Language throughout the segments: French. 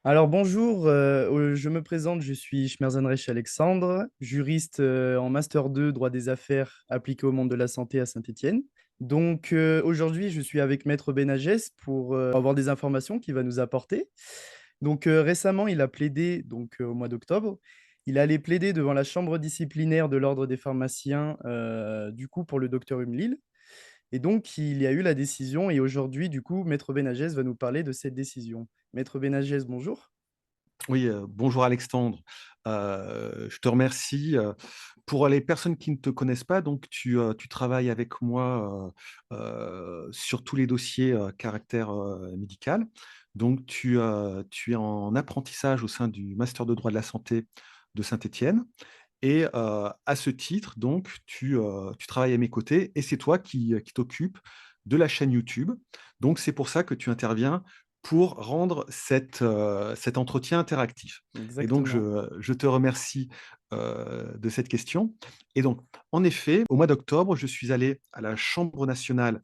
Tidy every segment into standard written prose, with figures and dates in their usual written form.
Alors bonjour, je me présente, je suis Schmerzan Reich Alexandre, juriste en Master 2 droit des affaires appliqué au monde de la santé à Saint-Étienne. Donc aujourd'hui, je suis avec Maître Benagès pour avoir des informations qu'il va nous apporter. Donc récemment, il a plaidé au mois d'octobre. Il allait plaider devant la chambre disciplinaire de l'Ordre des pharmaciens du coup pour le docteur Humlil. Et donc, il y a eu la décision et aujourd'hui, du coup, Maître Benagès va nous parler de cette décision. Maître Benagès, bonjour. Oui, bonjour Alexandre. Je te remercie. Pour les personnes qui ne te connaissent pas, donc tu travailles avec moi, sur tous les dossiers, caractère, médical. Donc tu es en apprentissage au sein du master de droit de la santé de Saint-Étienne et à ce titre, donc tu travailles à mes côtés et c'est toi qui t'occupes de la chaîne YouTube. Donc c'est pour ça que tu interviens pour rendre cet entretien interactif et donc Exactement. je te remercie, de cette question et donc en effet, au mois d'octobre, je suis allé à la chambre nationale,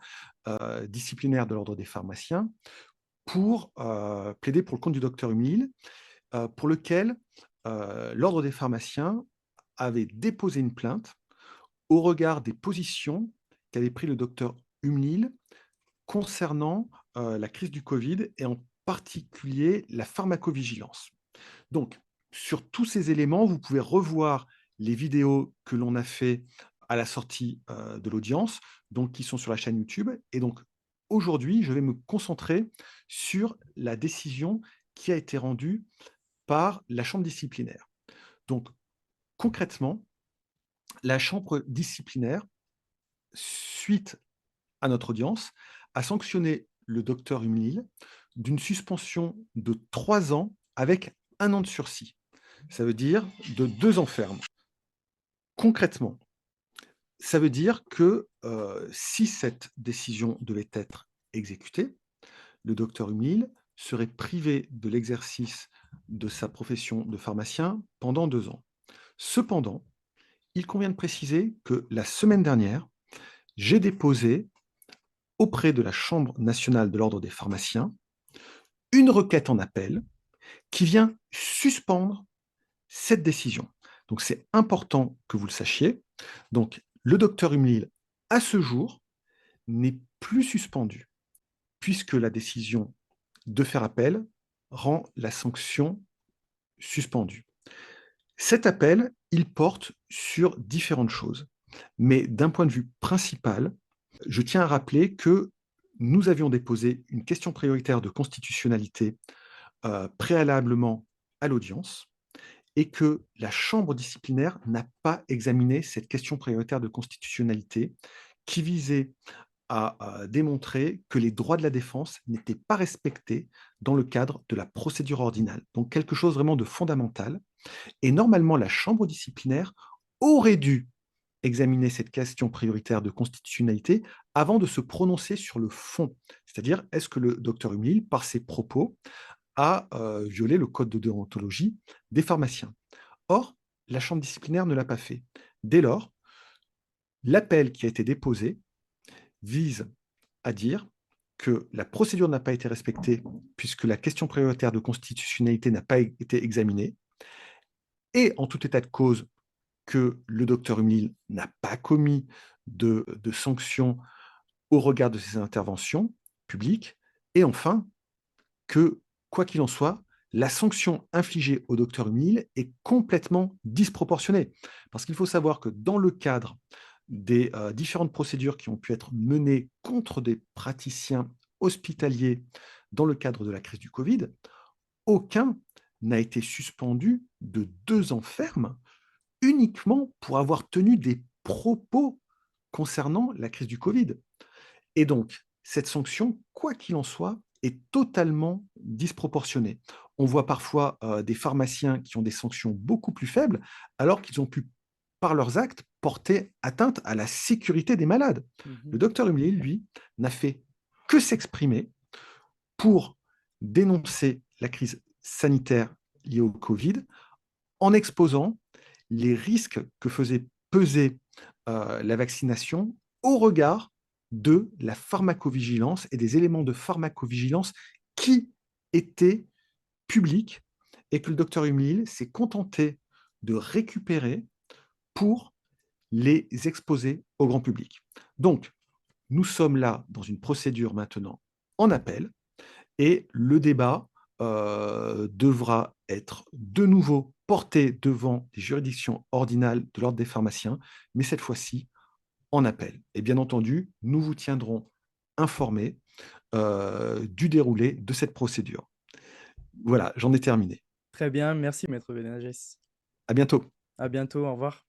disciplinaire de l'ordre des pharmaciens pour, plaider pour le compte du docteur Humil, pour lequel, l'ordre des pharmaciens avait déposé une plainte au regard des positions qu'avait pris le docteur Humnil concernant, la crise du Covid et en particulier la pharmacovigilance. Donc sur tous ces éléments, vous pouvez revoir les vidéos que l'on a fait à la sortie, de l'audience, donc qui sont sur la chaîne YouTube et donc aujourd'hui, je vais me concentrer sur la décision qui a été rendue par la chambre disciplinaire. Donc concrètement, la chambre disciplinaire, suite à notre audience, a sanctionné le docteur Humnil d'une suspension de 3 ans avec 1 an de sursis. Ça veut dire de 2 ans ferme. Concrètement, ça veut dire que, si cette décision devait être exécutée, le docteur Humnil serait privé de l'exercice de sa profession de pharmacien pendant 2 ans. Cependant, il convient de préciser que la semaine dernière, j'ai déposé auprès de la Chambre nationale de l'ordre des pharmaciens une requête en appel qui vient suspendre cette décision. Donc c'est important que vous le sachiez. Donc le docteur Humlil, à ce jour, n'est plus suspendu puisque la décision de faire appel rend la sanction suspendue. Cet appel, il porte sur différentes choses. Mais d'un point de vue principal, je tiens à rappeler que nous avions déposé une question prioritaire de constitutionnalité, préalablement à l'audience et que la chambre disciplinaire n'a pas examiné cette question prioritaire de constitutionnalité qui visait à démontrer que les droits de la défense n'étaient pas respectés dans le cadre de la procédure ordinale. Donc quelque chose vraiment de fondamental et normalement la chambre disciplinaire aurait dû examiner cette question prioritaire de constitutionnalité avant de se prononcer sur le fond. C'est-à-dire, est-ce que le docteur Humil, par ses propos, a violé le code de déontologie des pharmaciens? Or, la chambre disciplinaire ne l'a pas fait. Dès lors, l'appel qui a été déposé vise à dire que la procédure n'a pas été respectée puisque la question prioritaire de constitutionnalité n'a pas été examinée et en tout état de cause que le docteur Humil n'a pas commis de sanctions au regard de ses interventions publiques et enfin que, quoi qu'il en soit, la sanction infligée au docteur Humil est complètement disproportionnée. Parce qu'il faut savoir que dans le cadre des différentes procédures qui ont pu être menées contre des praticiens hospitaliers dans le cadre de la crise du Covid, aucun n'a été suspendu de 2 ans ferme uniquement pour avoir tenu des propos concernant la crise du Covid. Et donc, cette sanction, quoi qu'il en soit, est totalement disproportionnée. On voit parfois des pharmaciens qui ont des sanctions beaucoup plus faibles, alors qu'ils ont pu, par leurs actes, porter atteinte à la sécurité des malades. Le Mhm. docteur Humilier, lui, n'a fait que s'exprimer pour dénoncer la crise sanitaire liée au Covid en exposant les risques que faisait peser la vaccination au regard de la pharmacovigilance et des éléments de pharmacovigilance qui étaient publics et que le docteur Humil s'est contenté de récupérer pour les exposer au grand public. Donc, nous sommes là dans une procédure maintenant en appel et le débat devra être de nouveau porté devant les juridictions ordinales de l'Ordre des pharmaciens, mais cette fois-ci en appel. Et bien entendu, nous vous tiendrons informés du déroulé de cette procédure. Voilà, j'en ai terminé. Très bien, merci Maître Benagès. À bientôt. À bientôt, au revoir.